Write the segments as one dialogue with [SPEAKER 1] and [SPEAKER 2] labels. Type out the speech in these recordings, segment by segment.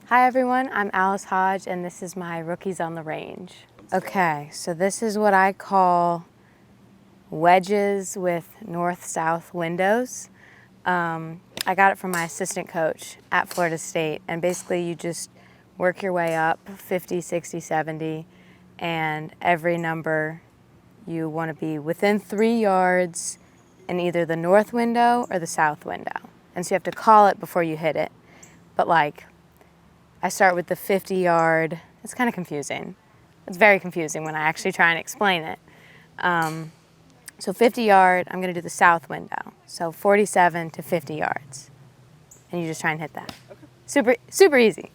[SPEAKER 1] Hi everyone, I'm Alice Hodge and this is my Rookies on the Range. Okay, so this is what I call wedges with north-south windows. I got it from my assistant coach at Florida State, and basically you just work your way up 50, 60, 70, and every number you want to be within 3 yards in either the north window or the south window. And so you have to call it before you hit it. But like, I start with the 50-yard. It's kind of confusing. It's very confusing when I actually try and explain it. So 50-yard, I'm going to do the south window. So 47 to 50 yards. And you just try and hit that. Okay. Super easy.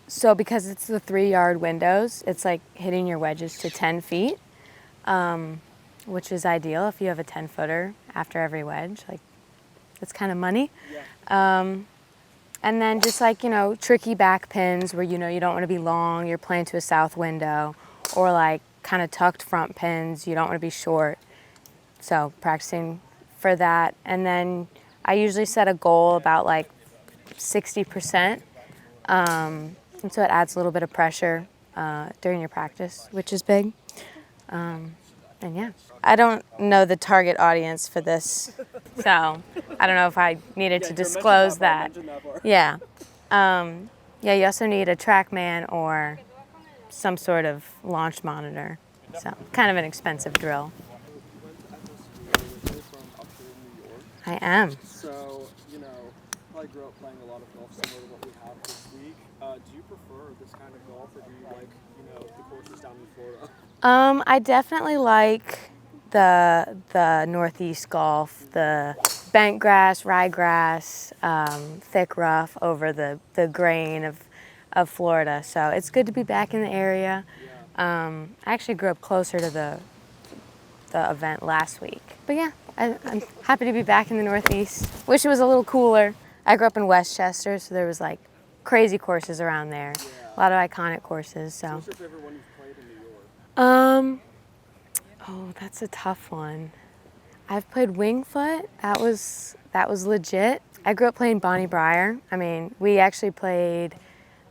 [SPEAKER 1] So because it's the 3-yard windows, it's like hitting your wedges to 10 feet, which is ideal if you have a 10-footer after every wedge. Like, it's kind of money. Yeah. And then just like, tricky back pins where, you don't want to be long, you're playing to a south window, or like kind of tucked front pins, you don't want to be short. So practicing for that. And then I usually set a goal about like 60%. And so it adds a little bit of pressure during your practice, which is big. And yeah, I don't know the target audience for this, so I don't know if I needed to disclose that. Yeah. Yeah, you also need a TrackMan or some sort of launch monitor. So kind of an expensive drill. I am.
[SPEAKER 2] So, probably grew up playing a lot of golf similar to what we have this week. Do you prefer this kind of golf, or do you like, the courses down in Florida?
[SPEAKER 1] I definitely like the northeast golf, the bent grass, ryegrass, thick rough over the grain of Florida. So it's good to be back in the area. I actually grew up closer to the event last week. But yeah, I'm happy to be back in the Northeast. Wish it was a little cooler. I grew up in Westchester, so there was like crazy courses around there. A lot of iconic courses. So
[SPEAKER 2] what's your favorite one you've played in New York?
[SPEAKER 1] Oh, that's a tough one. I've played Wingfoot. That was legit. I grew up playing Bonnie Briar. I mean, we actually played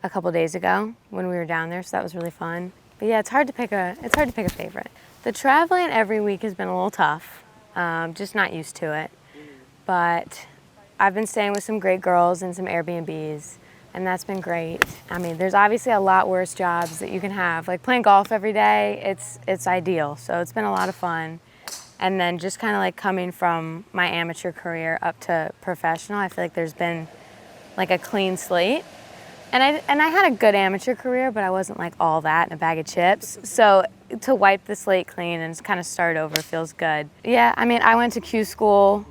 [SPEAKER 1] a couple days ago when we were down there, so that was really fun. But yeah, it's hard to pick a favorite. The traveling every week has been a little tough. Just not used to it. But I've been staying with some great girls in some Airbnbs, and that's been great. I mean, there's obviously a lot worse jobs that you can have. Like playing golf every day, it's ideal. So it's been a lot of fun. And then just kind of like coming from my amateur career up to professional, I feel like there's been like a clean slate. And I had a good amateur career, but I wasn't like all that in a bag of chips. So to wipe the slate clean and just kind of start over feels good. Yeah, I mean, I went to Q school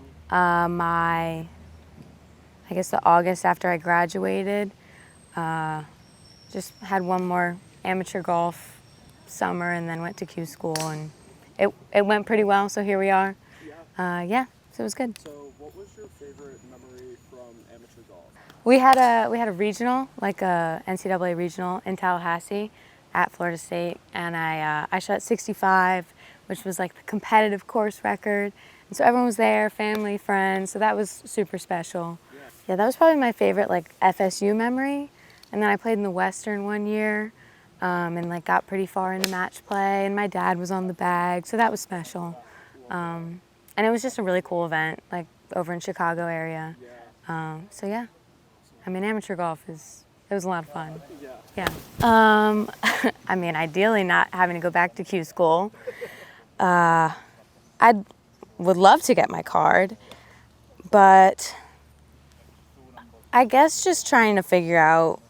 [SPEAKER 1] I guess the August after I graduated. Just had one more amateur golf summer and then went to Q school, and it went pretty well, so here we are. Yeah, so it was good.
[SPEAKER 2] So what was your favorite memory from amateur golf?
[SPEAKER 1] We had a regional, like a NCAA regional in Tallahassee at Florida State, and I shot 65, which was like the competitive course record. And so everyone was there, family, friends, so that was super special. Yeah, that was probably my favorite like FSU memory. And then I played in the Western one year, and like got pretty far into match play, and my dad was on the bag, so that was special. And it was just a really cool event, like over in Chicago area. So yeah, I mean, amateur golf it was a lot of fun. Yeah. I mean, ideally not having to go back to Q school. I would love to get my card, but I guess just trying to figure out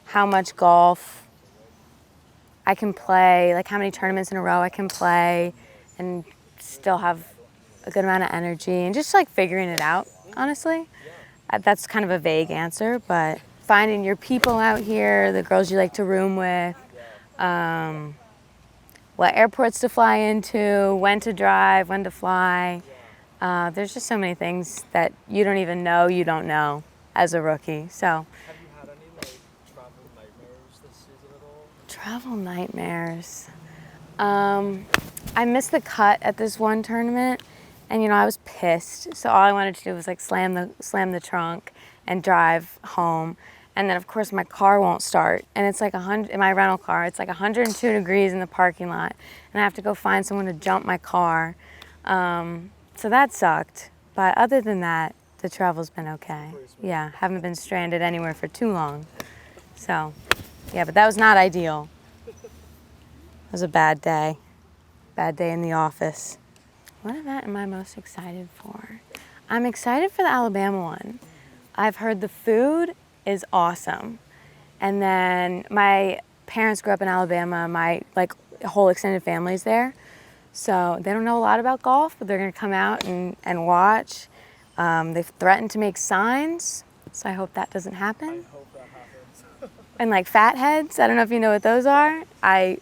[SPEAKER 1] how much golf I can play, like how many tournaments in a row I can play and still have a good amount of energy, and just like figuring it out, honestly. That's kind of a vague answer, but finding your people out here, the girls you like to room with, what airports to fly into, when to drive, when to fly. There's just so many things that you don't even know you don't know as a rookie. So.
[SPEAKER 2] Have you had any like travel nightmares this season at all?
[SPEAKER 1] Travel nightmares. I missed the cut at this one tournament, and I was pissed. So all I wanted to do was like slam the trunk and drive home. And then of course my car won't start, and it's like 100 in my rental car. It's like 102 degrees in the parking lot, and I have to go find someone to jump my car. So that sucked. But other than that, the travel's been okay. Yeah, haven't been stranded anywhere for too long. So, yeah, but that was not ideal. It was a bad day. Bad day in the office. What event am I most excited for? I'm excited for the Alabama one. I've heard the food is awesome. And then my parents grew up in Alabama. My whole extended family's there. So they don't know a lot about golf, but they're gonna come out and watch. They've threatened to make signs, so I hope that doesn't happen.
[SPEAKER 2] I hope that happens.
[SPEAKER 1] And like fat heads, I don't know if you know what those are. I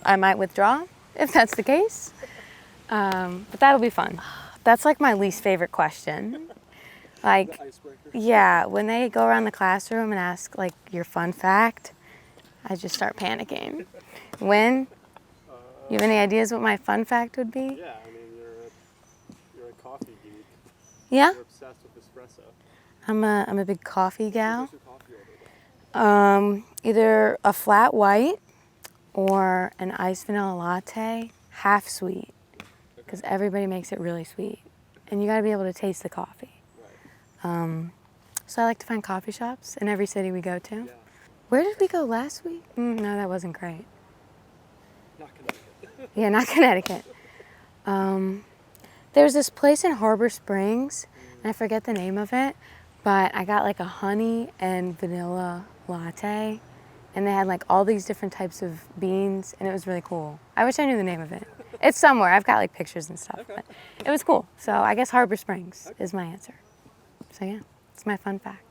[SPEAKER 1] might withdraw if that's the case. But that'll be fun. That's like my least favorite question. Like,
[SPEAKER 2] The icebreaker.
[SPEAKER 1] yeah, when they go around the classroom and ask like your fun fact, I just start panicking. When? You have any ideas what my fun fact would be?
[SPEAKER 2] Yeah, I mean you're a coffee geek.
[SPEAKER 1] Yeah?
[SPEAKER 2] You're obsessed with espresso.
[SPEAKER 1] I'm a big coffee gal.
[SPEAKER 2] What's your coffee order?
[SPEAKER 1] Either a flat white or an iced vanilla latte, half sweet, because everybody makes it really sweet, and you got to be able to taste the coffee.
[SPEAKER 2] Right.
[SPEAKER 1] So I like to find coffee shops in every city we go to.
[SPEAKER 2] Yeah.
[SPEAKER 1] Where did we go last week? No, that wasn't great.
[SPEAKER 2] Not Connecticut.
[SPEAKER 1] Yeah, not Connecticut. There's this place in Harbor Springs, and I forget the name of it, but I got like a honey and vanilla latte, and they had like all these different types of beans, and it was really cool. I wish I knew the name of it. It's somewhere. I've got like pictures and stuff, but it was cool. So I guess Harbor Springs is my answer. So yeah, it's my fun fact.